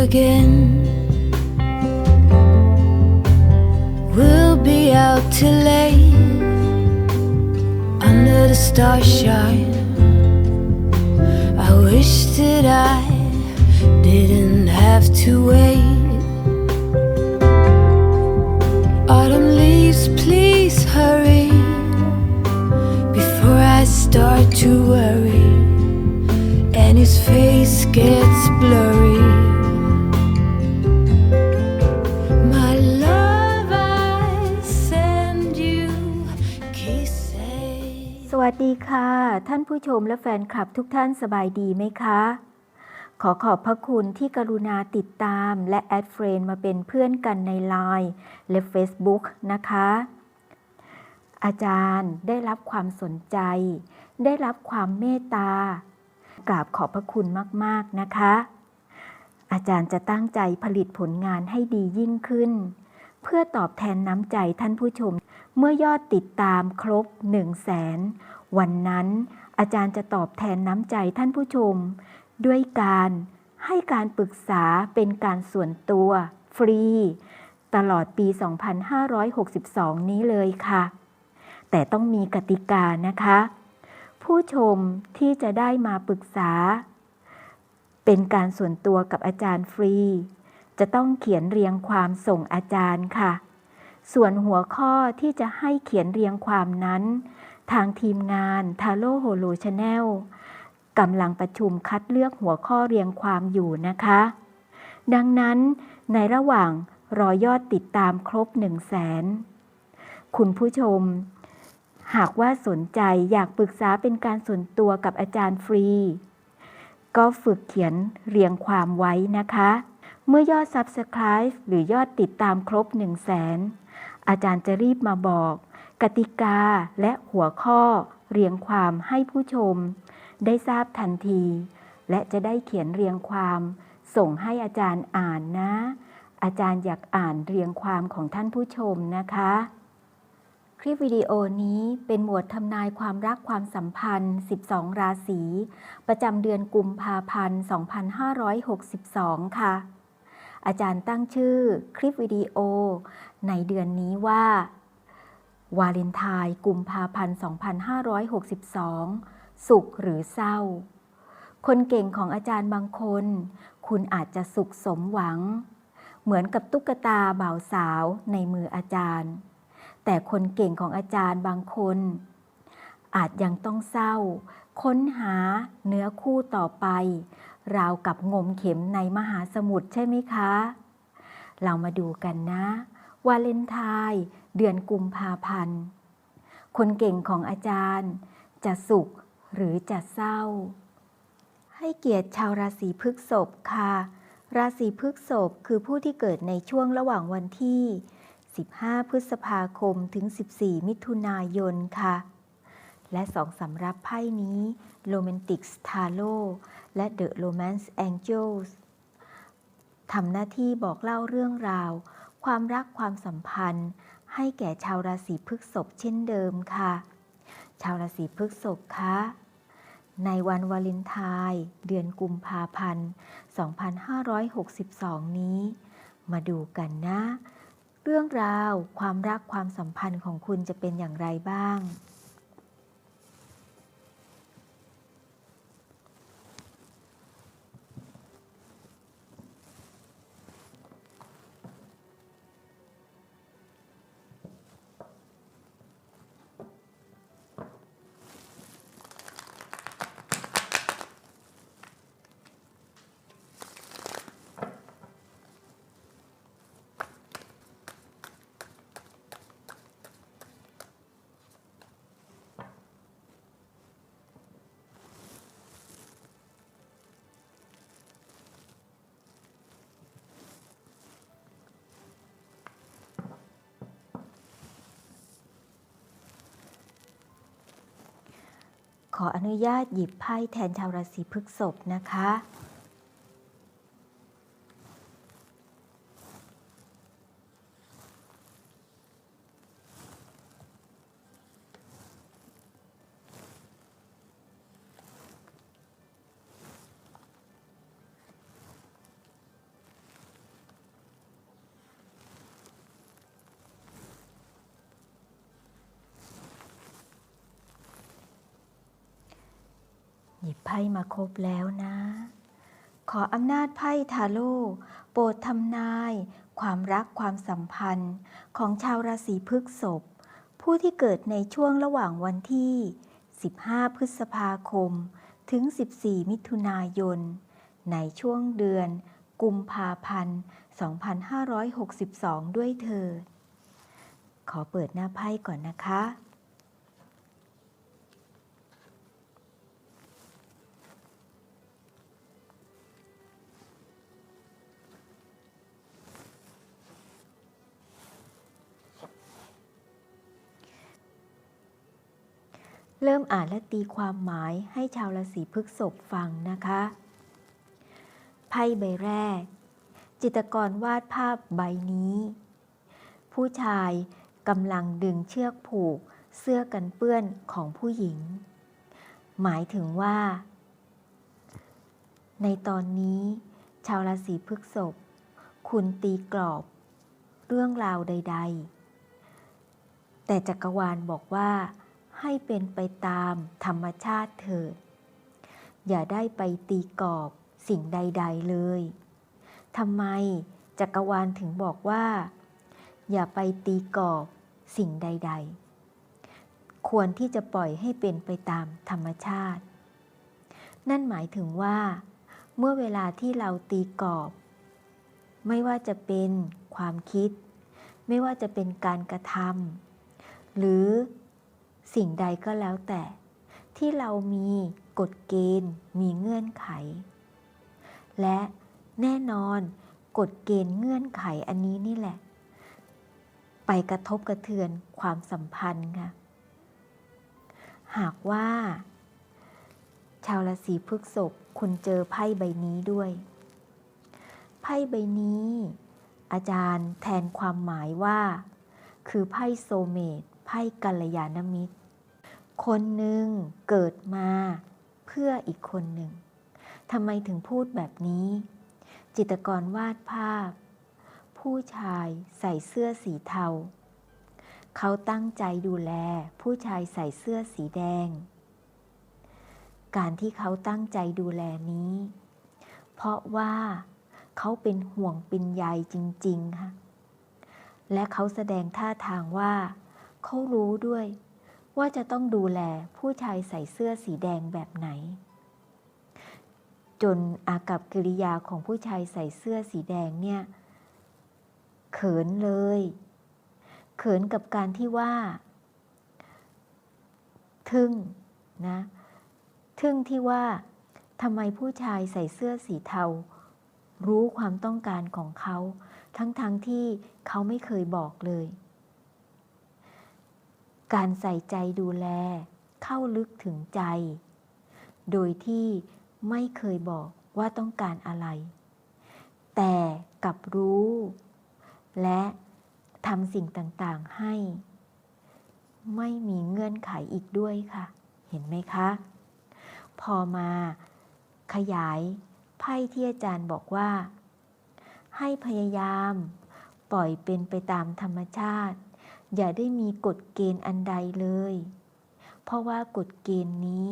again. We'll be out till late under the starshine. I wish that I didn't have to wait. Autumn leaves, please hurry before I start to worry and his face gets blurry. My love, I send you kisses. สวัสดีค่ะท่านผู้ชมและแฟนคลับทุกท่านสบายดีไหมคะขอบพระคุณที่กรุณาติดตามและแอดเฟรนด์มาเป็นเพื่อนกันใน LINE และ Facebook นะคะอาจารย์ได้รับความสนใจได้รับความเมตตากราบขอบพระคุณมากๆนะคะอาจารย์จะตั้งใจผลิตผลงานให้ดียิ่งขึ้นเพื่อตอบแทนน้ำใจท่านผู้ชมเมื่อยอดติดตามครบ 100,000 วันนั้นอาจารย์จะตอบแทนน้ำใจท่านผู้ชมด้วยการให้การปรึกษาเป็นการส่วนตัวฟรีตลอดปี 2562 นี้เลยค่ะแต่ต้องมีกติกานะคะผู้ชมที่จะได้มาปรึกษาเป็นการส่วนตัวกับอาจารย์ฟรีจะต้องเขียนเรียงความส่งอาจารย์ค่ะส่วนหัวข้อที่จะให้เขียนเรียงความนั้นทางทีมงานทาโร่โฮโลชาแนลกำลังประชุมคัดเลือกหัวข้อเรียงความอยู่นะคะดังนั้นในระหว่างรอยอดติดตามครบ 100,000 คุณผู้ชมหากว่าสนใจอยากปรึกษาเป็นการส่วนตัวกับอาจารย์ฟรีก็ฝึกเขียนเรียงความไว้นะคะเมื่อยอด Subscribe หรือยอดติดตามครบ 100,000 อาจารย์จะรีบมาบอกกติกาและหัวข้อเรียงความให้ผู้ชมได้ทราบทันทีและจะได้เขียนเรียงความส่งให้อาจารย์อ่านนะอาจารย์อยากอ่านเรียงความของท่านผู้ชมนะคะคลิปวิดีโอนี้เป็นหมวดทำนายความรักความสัมพันธ์12ราศีประจำเดือนกุมภาพันธ์2562ค่ะอาจารย์ตั้งชื่อคลิปวิดีโอในเดือนนี้ว่าวาเลนไทน์กุมภาพันธ์2562สุขหรือเศร้าคนเก่งของอาจารย์บางคนคุณอาจจะสุขสมหวังเหมือนกับตุ๊กตาบ่าวสาวในมืออาจารย์แต่คนเก่งของอาจารย์บางคนอาจยังต้องเศร้าค้นหาเนื้อคู่ต่อไปราวกับงมเข็มในมหาสมุทรใช่ไหมคะเรามาดูกันนะวาเลนไทน์เดือนกุมภาพันธ์คนเก่งของอาจารย์จะสุขหรือจะเศร้าให้เกียรติชาวราศีพฤษภค่ะราศีพฤษภคือผู้ที่เกิดในช่วงระหว่างวันที่15 พฤษภาคมถึง14 มิถุนายนค่ะและ2สำรับไพ่นี้ Romantic Tarot และ The Romance Angels ทำหน้าที่บอกเล่าเรื่องราวความรักความสัมพันธ์ให้แก่ชาวราศีพฤษภเช่นเดิมค่ะชาวราศีพฤษภคะในวันวาเลนไทน์เดือนกุมภาพันธ์2562 นี้มาดูกันนะเรื่องราวความรักความสัมพันธ์ของคุณจะเป็นอย่างไรบ้างขออนุญาตหยิบไพ่แทนชาวราศีพฤษภนะคะ ยิบไพ่มาครบแล้วนะ ขออำนาจไพ่ทาโร่โปรดทำนายความรักความสัมพันธ์ของชาวราศีพฤษภผู้ที่เกิดในช่วงระหว่างวันที่15พฤษภาคมถึง14มิถุนายนในช่วงเดือนกุมภาพันธ์2562ด้วยเถิดขอเปิดหน้าไพ่ก่อนนะคะเริ่มอ่านและตีความหมายให้ชาวราศีพฤษภฟังนะคะไพ่ใบแรกจิตรกรวาดภาพใบนี้ผู้ชายกำลังดึงเชือกผูกเสื้อกันเปื้อนของผู้หญิงหมายถึงว่าในตอนนี้ชาวราศีพฤษภคุณตีกรอบเรื่องราวใดๆแต่จักรวาลบอกว่าให้เป็นไปตามธรรมชาติเถิดอย่าได้ไปตีกรอบสิ่งใดๆเลยทำไมจักรวาลถึงบอกว่าอย่าไปตีกรอบสิ่งใดๆควรที่จะปล่อยให้เป็นไปตามธรรมชาตินั่นหมายถึงว่าเมื่อเวลาที่เราตีกรอบไม่ว่าจะเป็นความคิดไม่ว่าจะเป็นการกระทำหรือสิ่งใดก็แล้วแต่ที่เรามีกฎเกณฑ์มีเงื่อนไขและแน่นอนกฎเกณฑ์เงื่อนไขอันนี้นี่แหละไปกระทบกระเทือนความสัมพันธ์ค่ะหากว่าชาวราศีพฤษภคุณเจอไพ่ใบนี้ด้วยไพ่ใบนี้อาจารย์แทนความหมายว่าคือไพ่โซลเมตไพ่กัลยาณมิตรคนหนึ่งเกิดมาเพื่ออีกคนหนึ่งทำไมถึงพูดแบบนี้จิตรกรวาดภาพผู้ชายใส่เสื้อสีเทาเขาตั้งใจดูแลผู้ชายใส่เสื้อสีแดงการที่เขาตั้งใจดูแลนี้เพราะว่าเขาเป็นห่วงเป็นใยจริงๆค่ะและเขาแสดงท่าทางว่าเขารู้ด้วยว่าจะต้องดูแลผู้ชายใส่เสื้อสีแดงแบบไหนจนอากัปกิริยาของผู้ชายใส่เสื้อสีแดงเนี่ยเขินเลยเขินกับการที่ว่าทึ่งนะทึ่งที่ว่าทำไมผู้ชายใส่เสื้อสีเทารู้ความต้องการของเขาทั้งที่เขาไม่เคยบอกเลยการใส่ใจดูแลเข้าลึกถึงใจโดยที่ไม่เคยบอกว่าต้องการอะไรแต่กลับรู้และทำสิ่งต่างๆให้ไม่มีเงื่อนไขอีกด้วยค่ะเห็นไหมคะพอมาขยายไพ่ที่อาจารย์บอกว่าให้พยายามปล่อยเป็นไปตามธรรมชาติอย่าได้มีกฎเกณฑ์อันใดเลยเพราะว่ากฎเกณฑ์นี้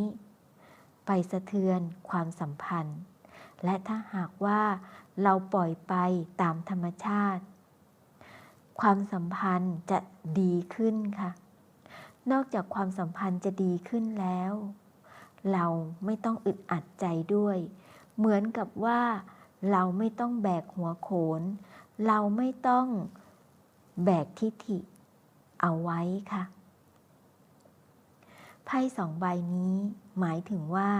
ไปสะเทือนความสัมพันธ์และถ้าหากว่าเราปล่อยไปตามธรรมชาติความสัมพันธ์จะดีขึ้นค่ะนอกจากความสัมพันธ์จะดีขึ้นแล้วเราไม่ต้องอึดอัดใจด้วยเหมือนกับว่าเราไม่ต้องแบกหัวโขนเราไม่ต้องแบกทิฐิเอาไว้ค่ะไพ่สองใบนี้หมายถึงว่า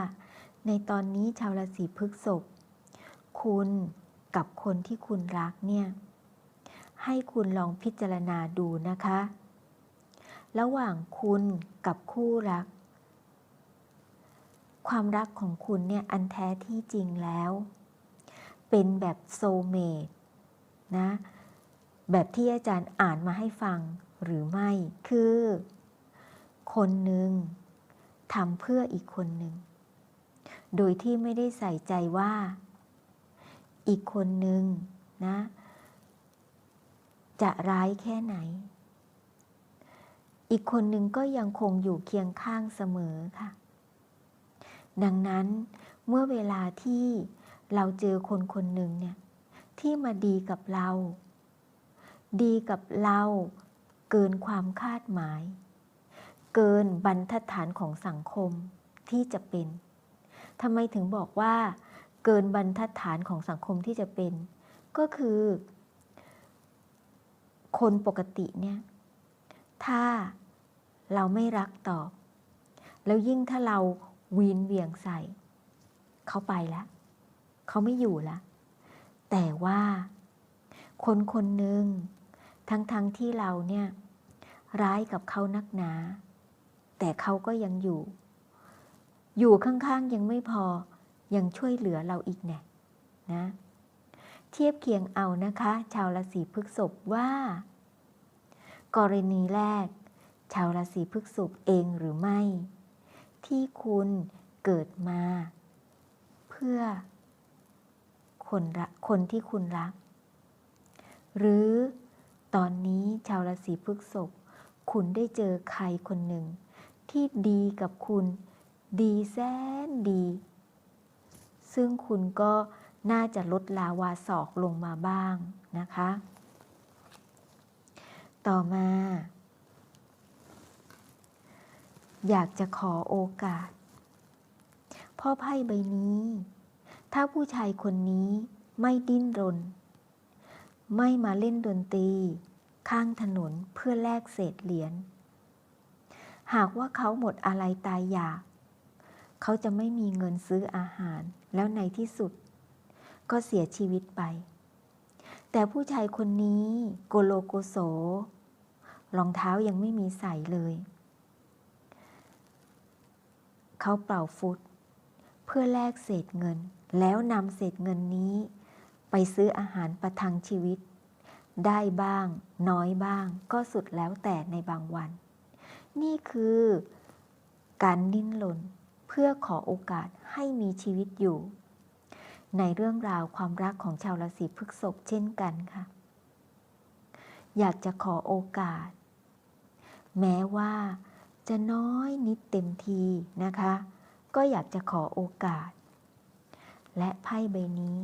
ในตอนนี้ชาวราศีพฤษภคุณกับคนที่คุณรักเนี่ยให้คุณลองพิจารณาดูนะคะระหว่างคุณกับคู่รักความรักของคุณเนี่ยอันแท้ที่จริงแล้วเป็นแบบโซลเมตนะแบบที่อาจารย์อ่านมาให้ฟังหรือไม่คือคนหนึ่งทำเพื่ออีกคนหนึ่งโดยที่ไม่ได้ใส่ใจว่าอีกคนหนึ่งนะจะร้ายแค่ไหนอีกคนหนึ่งก็ยังคงอยู่เคียงข้างเสมอค่ะ ดังนั้นเมื่อเวลาที่เราเจอคนคนหนึ่งเนี่ยที่มาดีกับเราเกินความคาดหมายเกินบรรทัดฐานของสังคมที่จะเป็นทำไมถึงบอกว่าเกินบรรทัดฐานของสังคมที่จะเป็นก็คือคนปกติเนี่ยถ้าเราไม่รักตอบแล้วยิ่งถ้าเราวีนเหวี่ยงใส่เขาไปแล้วเขาไม่อยู่แล้วแต่ว่าคนคนหนึ่งทั้งที่เราเนี่ยร้ายกับเขานักหนาแต่เขาก็ยังอยู่ข้างๆยังไม่พอยังช่วยเหลือเราอีกแน่นะเทียบเคียงเอานะคะชาวราศีพฤษภว่ากรณีแรกชาวราศีพฤษภเองหรือไม่ที่คุณเกิดมาเพื่อคนที่คุณรักหรือตอนนี้ชาวราศีพฤษภคุณได้เจอใครคนหนึ่งที่ดีกับคุณดีแสนดีซึ่งคุณก็น่าจะลดลาวาศอกลงมาบ้างนะคะต่อมาอยากจะขอโอกาสพ่อไพ่ใบนี้ถ้าผู้ชายคนนี้ไม่ดิ้นรนไม่มาเล่นดนตรีข้างถนนเพื่อแลกเศษเหรียญหากว่าเขาหมดอะไรตายอยากเขาจะไม่มีเงินซื้ออาหารแล้วในที่สุดก็เสียชีวิตไปแต่ผู้ชายคนนี้โกโลโกโสรองเท้ายังไม่มีใส่เลยเขาเป่าฟุตเพื่อแลกเศษเงินแล้วนำเศษเงินนี้ไปซื้ออาหารประทังชีวิตได้บ้างน้อยบ้างก็สุดแล้วแต่ในบางวันนี่คือการดิ้นรนเพื่อขอโอกาสให้มีชีวิตอยู่ในเรื่องราวความรักของชาวราศีพฤษภเช่นกันค่ะอยากจะขอโอกาสแม้ว่าจะน้อยนิดเต็มทีนะคะก็อยากจะขอโอกาสและไพ่ใบนี้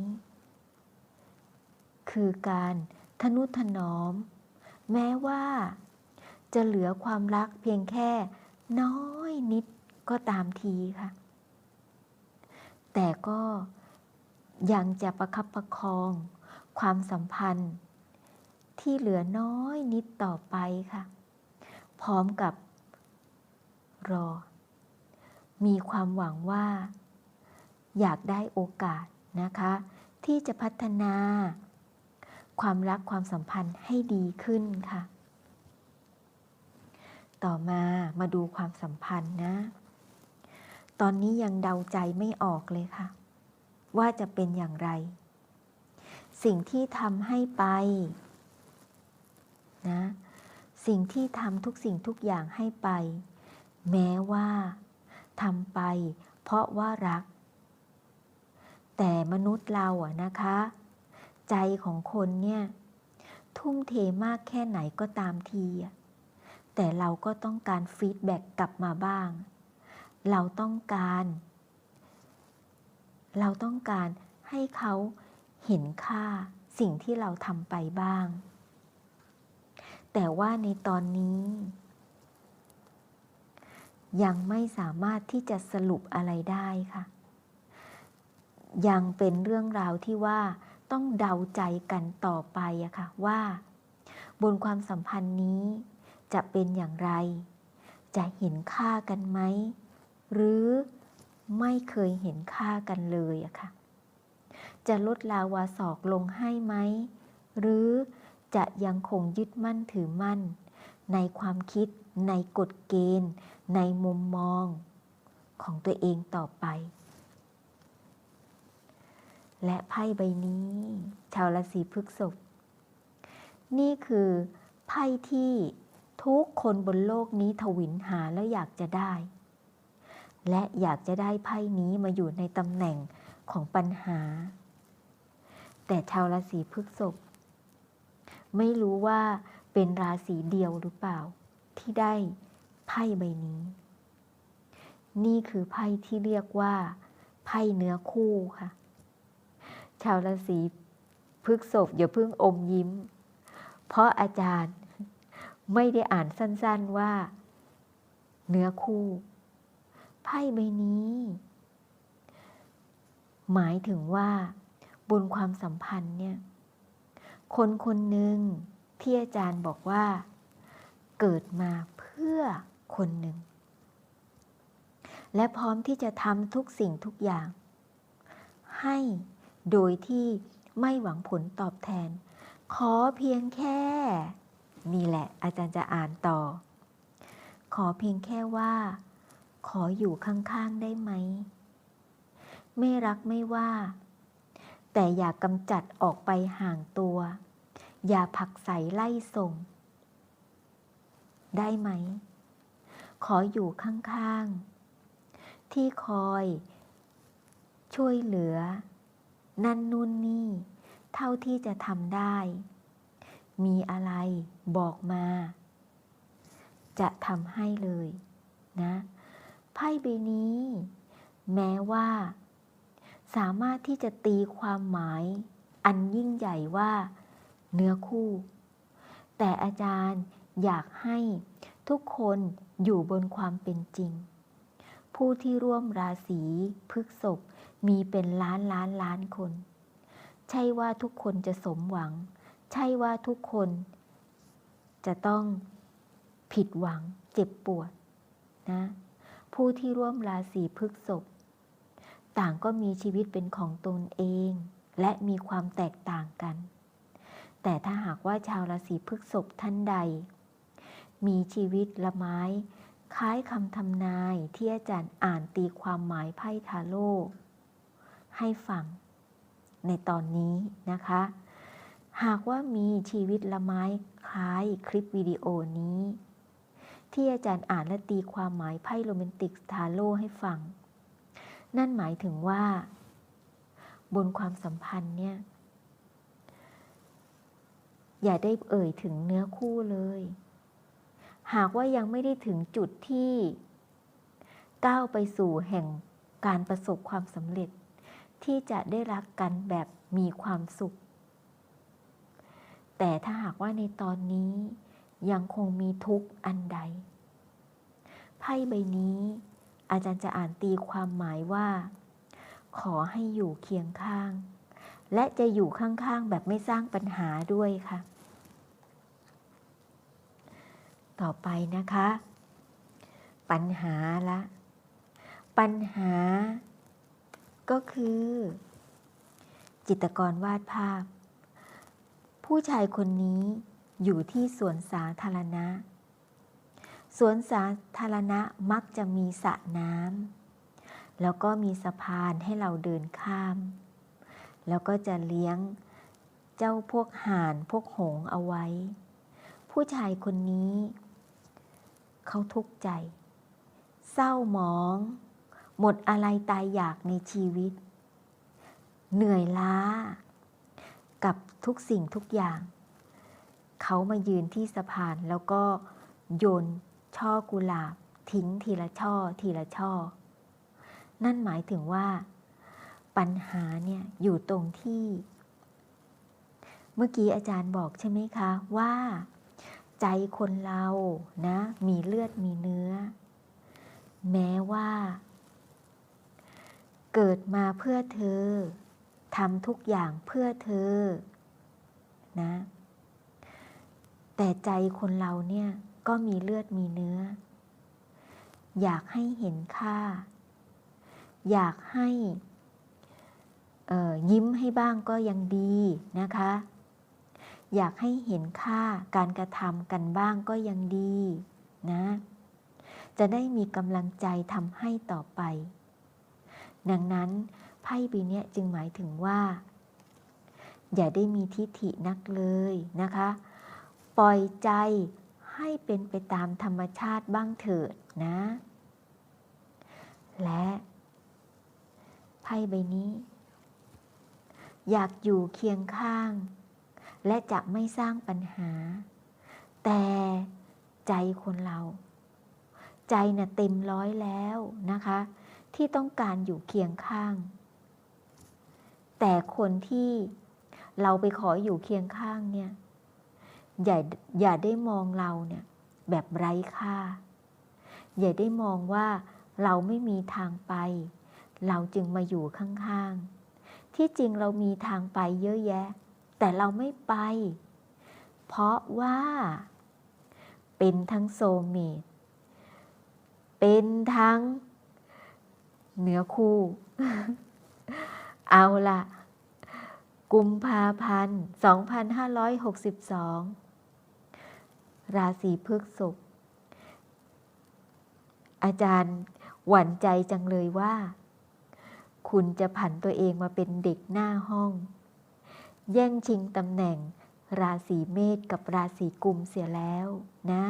คือการทนุถนอมแม้ว่าจะเหลือความรักเพียงแค่น้อยนิดก็ตามทีค่ะแต่ก็ยังจะประคับประคองความสัมพันธ์ที่เหลือน้อยนิดต่อไปค่ะพร้อมกับรอมีความหวังว่าอยากได้โอกาสนะคะที่จะพัฒนาความรักความสัมพันธ์ให้ดีขึ้นค่ะต่อมาดูความสัมพันธ์นะตอนนี้ยังเดาใจไม่ออกเลยค่ะว่าจะเป็นอย่างไรสิ่งที่ทำให้ไปนะสิ่งที่ทำทุกสิ่งทุกอย่างให้ไปแม้ว่าทำไปเพราะว่ารักแต่มนุษย์เราอะนะคะใจของคนเนี่ยทุ่มเทมากแค่ไหนก็ตามทีแต่เราก็ต้องการฟีดแบ็กกลับมาบ้างเราต้องการให้เขาเห็นค่าสิ่งที่เราทำไปบ้างแต่ว่าในตอนนี้ยังไม่สามารถที่จะสรุปอะไรได้ค่ะยังเป็นเรื่องราวที่ว่าต้องเดาใจกันต่อไปอะค่ะว่าบนความสัมพันธ์นี้จะเป็นอย่างไรจะเห็นค่ากันไหมหรือไม่เคยเห็นค่ากันเลยอะค่ะจะลดลาวาศอกลงให้ไหมหรือจะยังคงยึดมั่นถือมั่นในความคิดในกฎเกณฑ์ในมุมมองของตัวเองต่อไปและไพ่ใบนี้ชาวราศีพฤษภนี่คือไพ่ที่ทุกคนบนโลกนี้ทวินหาแล้วอยากจะได้และอยากจะได้ไพ่นี้มาอยู่ในตำแหน่งของปัญหาแต่ชาวราศีพฤษภไม่รู้ว่าเป็นราศีเดียวหรือเปล่าที่ได้ไพ่ใบนี้ นี่คือไพ่ที่เรียกว่าไพ่เนื้อคู่ค่ะชาวราศีพฤษภอย่าเพิ่งอมยิ้มเพราะอาจารย์ไม่ได้อ่านสั้นๆว่าเนื้อคู่ไพ่ใบนี้หมายถึงว่าบนความสัมพันธ์เนี่ยคนคนหนึ่งที่อาจารย์บอกว่าเกิดมาเพื่อคนหนึ่งและพร้อมที่จะทำทุกสิ่งทุกอย่างให้โดยที่ไม่หวังผลตอบแทนขอเพียงแค่นี่แหละอาจารย์จะอ่านต่อขอเพียงแค่ว่าขออยู่ข้างๆได้ไหมไม่รักไม่ว่าแต่อย่ากำจัดออกไปห่างตัวอย่าผลักไสไล่ส่งได้ไหมขออยู่ข้างๆที่คอยช่วยเหลือนั่นนู่นนี่เท่าที่จะทำได้มีอะไรบอกมาจะทำให้เลยนะไพ่ใบนี้แม้ว่าสามารถที่จะตีความหมายอันยิ่งใหญ่ว่าเนื้อคู่แต่อาจารย์อยากให้ทุกคนอยู่บนความเป็นจริงผู้ที่ร่วมราศีพฤษภมีเป็นล้านคนใช่ว่าทุกคนจะสมหวังใช่ว่าทุกคนจะต้องผิดหวังเจ็บปวดนะผู้ที่ร่วมราศีพฤษภต่างก็มีชีวิตเป็นของตนเองและมีความแตกต่างกันแต่ถ้าหากว่าชาวราศีพฤษภท่านใดมีชีวิตละไม้คล้ายคำทำนายที่อาจารย์อ่านตีความหมายไพ่ทาโร่ให้ฟังในตอนนี้นะคะหากว่ามีชีวิตละไม้คล้ายคลิปวิดีโอนี้ที่อาจารย์อ่านและตีความหมายไพ่โรแมนติกทาโร่ให้ฟังนั่นหมายถึงว่าบนความสัมพันธ์เนี่ยอย่าได้เอ่ยถึงเนื้อคู่เลยหากว่ายังไม่ได้ถึงจุดที่ก้าวไปสู่แห่งการประสบความสำเร็จที่จะได้รักกันแบบมีความสุขแต่ถ้าหากว่าในตอนนี้ยังคงมีทุกข์อันใดไพ่ใบนี้อาจารย์จะอ่านตีความหมายว่าขอให้อยู่เคียงข้างและจะอยู่ข้างๆแบบไม่สร้างปัญหาด้วยค่ะต่อไปนะคะปัญหาละปัญหาก็คือจิตรกรวาดภาพผู้ชายคนนี้อยู่ที่สวนสาธารณะสวนสาธารณะมักจะมีสระน้ำแล้วก็มีสะพานให้เราเดินข้ามแล้วก็จะเลี้ยงเจ้าพวกห่านพวกหงส์เอาไว้ผู้ชายคนนี้เขาทุกข์ใจเศร้าหมองหมดอะไรตายอยากในชีวิตเหนื่อยล้ากับทุกสิ่งทุกอย่างเขามายืนที่สะพานแล้วก็โยนช่อกุหลาบทิ้งทีละช่อทีละช่อนั่นหมายถึงว่าปัญหาเนี่ยอยู่ตรงที่เมื่อกี้อาจารย์บอกใช่ไหมคะว่าใจคนเรานะมีเลือดมีเนื้อแม้ว่าเกิดมาเพื่อเธอทำทุกอย่างเพื่อเธอนะแต่ใจคนเราเนี่ยก็มีเลือดมีเนื้ออยากให้เห็นค่าอยากให้ยิ้มให้บ้างก็ยังดีนะคะอยากให้เห็นค่าการกระทำกันบ้างก็ยังดีนะจะได้มีกำลังใจทำให้ต่อไปดังนั้นไพ่ใบนี้จึงหมายถึงว่าอย่าได้มีทิฐินักเลยนะคะปล่อยใจให้เป็นไปตามธรรมชาติบ้างเถิดนะและไพ่ใบนี้อยากอยู่เคียงข้างและจะไม่สร้างปัญหาแต่ใจคนเรา ใจน่ะเต็มร้อยแล้วนะคะที่ต้องการอยู่เคียงข้างแต่คนที่เราไปขออยู่เคียงข้างเนี่ยอย่าได้มองเราเนี่ยแบบไร้ค่าอย่าได้มองว่าเราไม่มีทางไปเราจึงมาอยู่ข้างๆที่จริงเรามีทางไปเยอะแยะแต่เราไม่ไปเพราะว่าเป็นทั้งโซลเมตเป็นทั้งเนื้อคู่ เอาล่ะกุมภาพันธ์ 2562 ราศีพฤษภอาจารย์หวั่นใจจังเลยว่าคุณจะผันตัวเองมาเป็นเด็กหน้าห้องแย่งชิงตำแหน่งราศีเมษกับราศีกุมเสียแล้วนะ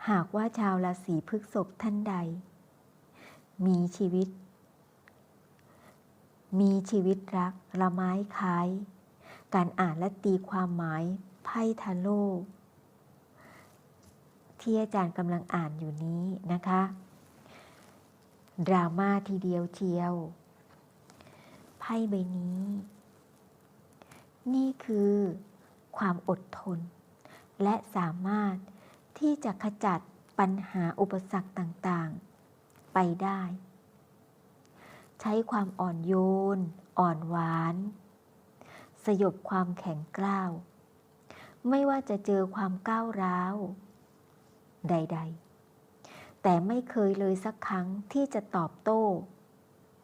หากว่าชาวราศีพฤษภท่านใดมีชีวิตรักละไม้คล้ายการอ่านและตีความหมายไพ่ทาโร่ที่อาจารย์กำลังอ่านอยู่นี้นะคะดราม่าทีเดียวเชียวไพ่ใบนี้นี่คือความอดทนและสามารถที่จะขจัดปัญหาอุปสรรคต่างๆไปได้ใช้ความอ่อนโยนอ่อนหวานสยบความแข็งกร้าวไม่ว่าจะเจอความก้าวร้าวใดๆแต่ไม่เคยเลยสักครั้งที่จะตอบโต้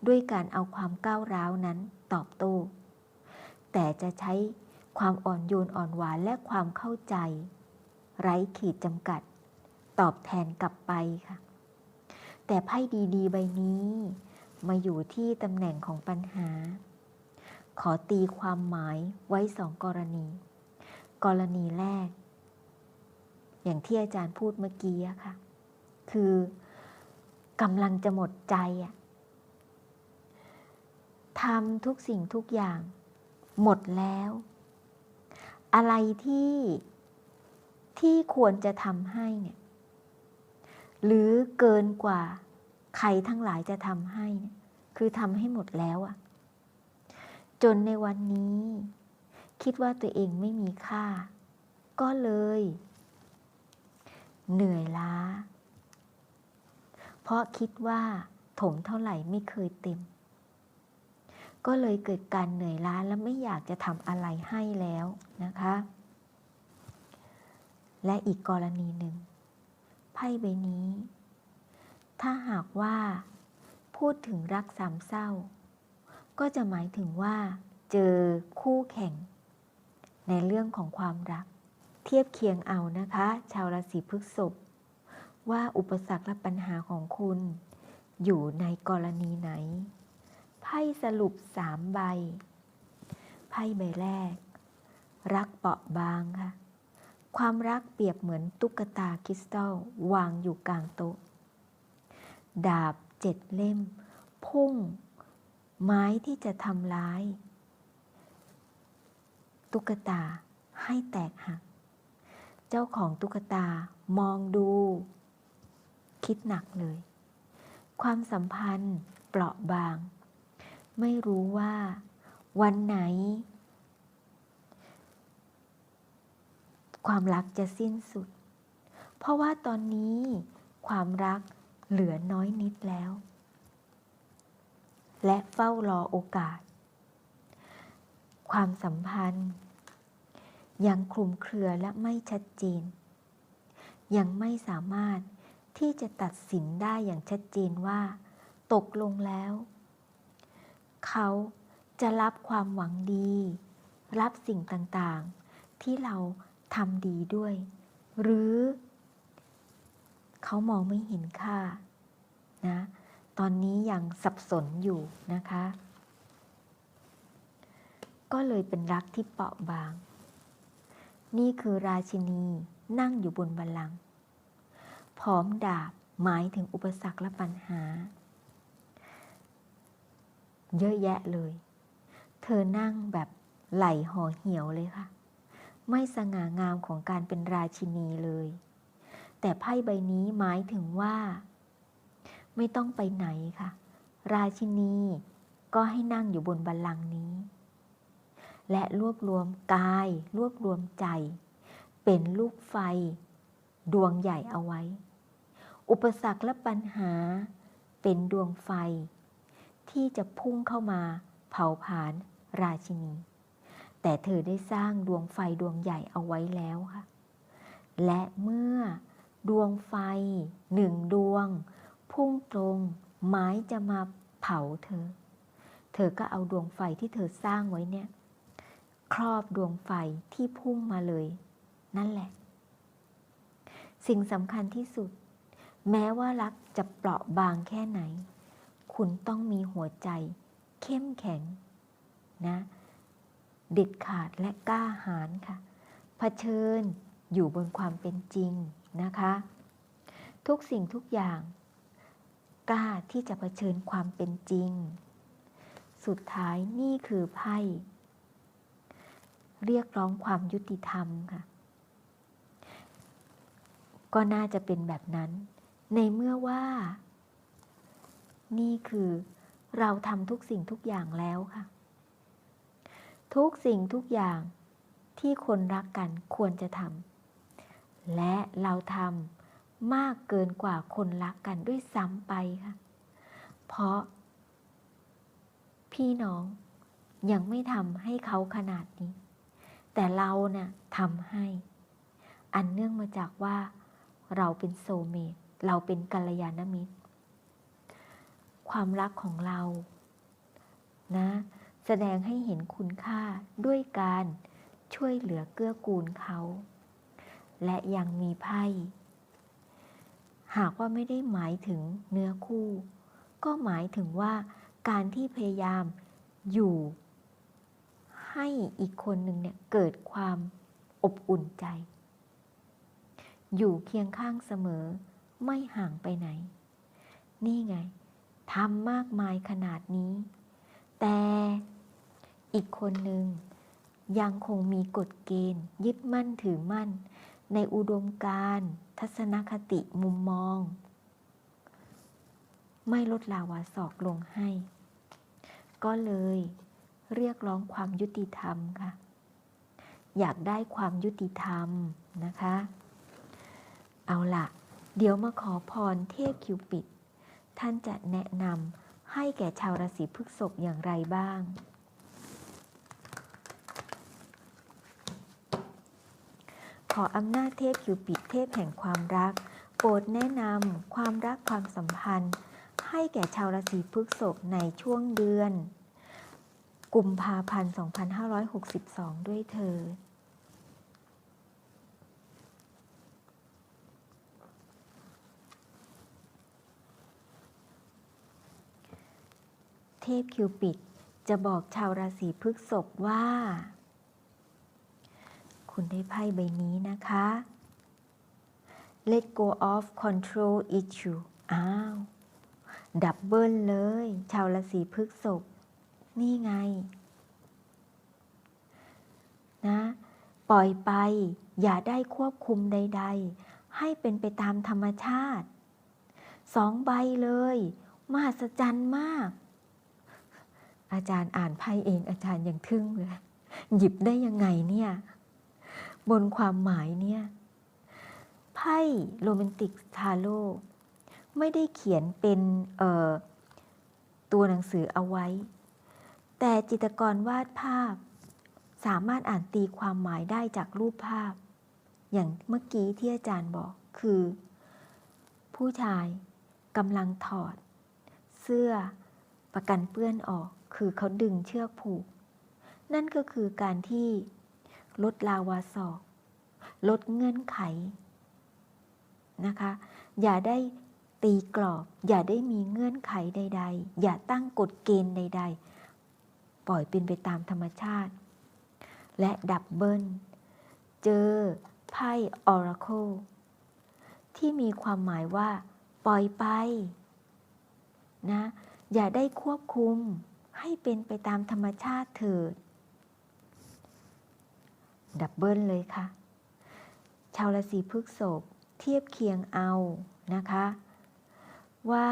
ด้วยการเอาความก้าวร้าวนั้นตอบโต้แต่จะใช้ความอ่อนโยนอ่อนหวานและความเข้าใจไร้ขีดจำกัดตอบแทนกลับไปค่ะแต่ไพ่ดีๆใบนี้มาอยู่ที่ตำแหน่งของปัญหาขอตีความหมายไว้2 กรณีแรกอย่างที่อาจารย์พูดเมื่อกี้ค่ะคือกำลังจะหมดใจทำทุกสิ่งทุกอย่างหมดแล้วอะไรที่ควรจะทำให้เนี่ยหรือเกินกว่าใครทั้งหลายจะทำให้เนี่ยคือทำให้หมดแล้วจนในวันนี้คิดว่าตัวเองไม่มีค่าก็เลยเหนื่อยล้าเพราะคิดว่าถมเท่าไหร่ไม่เคยเต็มก็เลยเกิดการเหนื่อยล้าและไม่อยากจะทำอะไรให้แล้วนะคะและอีกกรณีหนึ่งไพ่ใบนี้ถ้าหากว่าพูดถึงรักสามเศร้าก็จะหมายถึงว่าเจอคู่แข่งในเรื่องของความรักเทียบเคียงเอานะคะชาวราศีพฤษภว่าอุปสรรคและปัญหาของคุณอยู่ในกรณีไหนไพ่สรุป3 ใบไพ่ใบแรกรักเปราะบางค่ะความรักเปรียบเหมือนตุ๊กตาคริสตัลวางอยู่กลางโต๊ะดาบ7 เล่มพุ่งไม้ที่จะทำร้ายตุ๊กตาให้แตกหักเจ้าของตุ๊กตามองดูคิดหนักเลยความสัมพันธ์เปราะบางไม่รู้ว่าวันไหนความรักจะสิ้นสุดเพราะว่าตอนนี้ความรักเหลือน้อยนิดแล้วและเฝ้ารอโอกาสความสัมพันธ์ยังคลุมเครือและไม่ชัดเจนยังไม่สามารถที่จะตัดสินได้อย่างชัดเจนว่าตกลงแล้วเขาจะรับความหวังดีรับสิ่งต่างๆที่เราทำดีด้วยหรือเขามองไม่เห็นค่านะตอนนี้ยังสับสนอยู่นะคะก็เลยเป็นรักที่เปราะบางนี่คือราชินีนั่งอยู่บนบัลลังก์พร้อมดาบหมายถึงอุปสรรคและปัญหาเยอะแยะเลยเธอนั่งแบบไหล่ห่อเหี่ยวเลยค่ะไม่สง่างามของการเป็นราชินีเลย แต่ไพ่ใบนี้หมายถึงว่าไม่ต้องไปไหนค่ะ ราชินีก็ให้นั่งอยู่บนบัลลังก์นี้ และรวบรวมกายรวบรวมใจเป็นลูกไฟดวงใหญ่เอาไว้อุปสรรคและปัญหาเป็นดวงไฟที่จะพุ่งเข้ามาเผาผลาญราชินีแต่เธอได้สร้างดวงไฟดวงใหญ่เอาไว้แล้วค่ะและเมื่อดวงไฟหนึ่งดวงพุ่งตรงหมายจะมาเผาเธอก็เอาดวงไฟที่เธอสร้างไว้เนี่ยครอบดวงไฟที่พุ่งมาเลยนั่นแหละสิ่งสำคัญที่สุดแม้ว่ารักจะเปราะบางแค่ไหนคุณต้องมีหัวใจเข้มแข็งนะเด็ดขาดและกล้าหาญค่ะเผชิญอยู่บนความเป็นจริงนะคะทุกสิ่งทุกอย่างกล้าที่จะเผชิญความเป็นจริงสุดท้ายนี่คือไพ่เรียกร้องความยุติธรรมค่ะก็น่าจะเป็นแบบนั้นในเมื่อว่านี่คือเราทำทุกสิ่งทุกอย่างแล้วค่ะทุกสิ่งทุกอย่างที่คนรักกันควรจะทำและเราทำมากเกินกว่าคนรักกันด้วยซ้ำไปค่ะเพราะพี่น้องยังไม่ทำให้เขาขนาดนี้แต่เราน่ะทำให้อันเนื่องมาจากว่าเราเป็นโซลเมตเราเป็นกัลยาณมิตรความรักของเรานะแสดงให้เห็นคุณค่าด้วยการช่วยเหลือเกื้อกูลเขาและยังมีไพ่หากว่าไม่ได้หมายถึงเนื้อคู่ก็หมายถึงว่าการที่พยายามอยู่ให้อีกคนหนึ่งเนี่ยเกิดความอบอุ่นใจอยู่เคียงข้างเสมอไม่ห่างไปไหนนี่ไงทำมากมายขนาดนี้แต่อีกคนหนึ่งยังคงมีกฎเกณฑ์ยึดมั่นถือมั่นในอุดมการณ์ทัศนคติมุมมองไม่ลดลาวาศอกลงให้ก็เลยเรียกร้องความยุติธรรมค่ะอยากได้ความยุติธรรมนะคะเอาล่ะเดี๋ยวมาขอพรเทพคิวปิดท่านจะแนะนำให้แก่ชาวราศีพฤษภอย่างไรบ้างขออำนาจเทพคิวปิดเทพแห่งความรักโปรดแนะนำความรักความสัมพันธ์ให้แก่ชาวราศีพฤษภในช่วงเดือนกุมภาพันธ์ 2562 ด้วยเถิดเทพคิวปิดจะบอกชาวราศีพฤษภว่าคุณได้ไพ่ใบนี้นะคะ Let go of control issue อ้าวดับเบิลเลยชาวราศีพฤษภนี่ไงนะปล่อยไปอย่าได้ควบคุมใดๆให้เป็นไปตามธรรมชาติ2 ใบเลยมหัศจรรย์มากอาจารย์อ่านไพ่เองอาจารย์ยังทึ่งเลยหยิบได้ยังไงเนี่ยบนความหมายเนี่ยไพ่โรแมนติกทาโร่ไม่ได้เขียนเป็นตัวหนังสือเอาไว้แต่จิตรกรวาดภาพสามารถอ่านตีความหมายได้จากรูปภาพอย่างเมื่อกี้ที่อาจารย์บอกคือผู้ชายกำลังถอดเสื้อประกันเปื้อนออกคือเขาดึงเชือกผูกนั่นก็คือการที่ลดลาวาศอกลดเงื่อนไขนะคะอย่าได้ตีกรอบอย่าได้มีเงื่อนไขใดๆอย่าตั้งกฎเกณฑ์ใดๆปล่อยเป็นไปตามธรรมชาติและดับเบิลเจอไพ่ออราเคิลที่มีความหมายว่าปล่อยไปนะอย่าได้ควบคุมให้เป็นไปตามธรรมชาติเถิดดับเบิลเลยค่ะชาวราศีพฤษภ เทียบเคียงเอานะคะว่า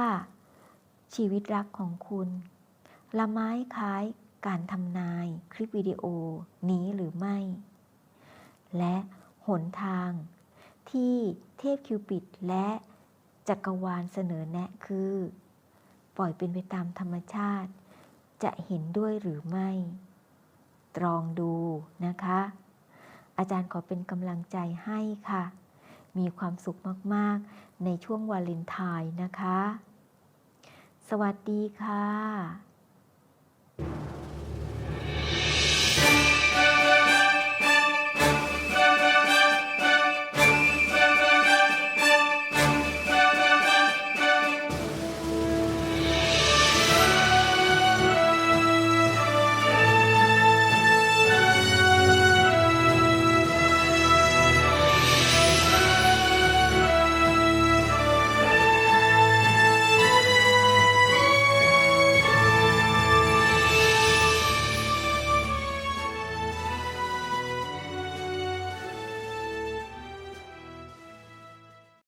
ชีวิตรักของคุณละไม้คล้ายการทำนายคลิปวิดีโอนี้หรือไม่และหนทางที่เทพคิวปิดและจักรวาลเสนอแนะคือปล่อยเป็นไปตามธรรมชาติจะเห็นด้วยหรือไม่ตรองดูนะคะอาจารย์ขอเป็นกำลังใจให้ค่ะมีความสุขมากๆในช่วงวาเลนไทน์นะคะสวัสดีค่ะ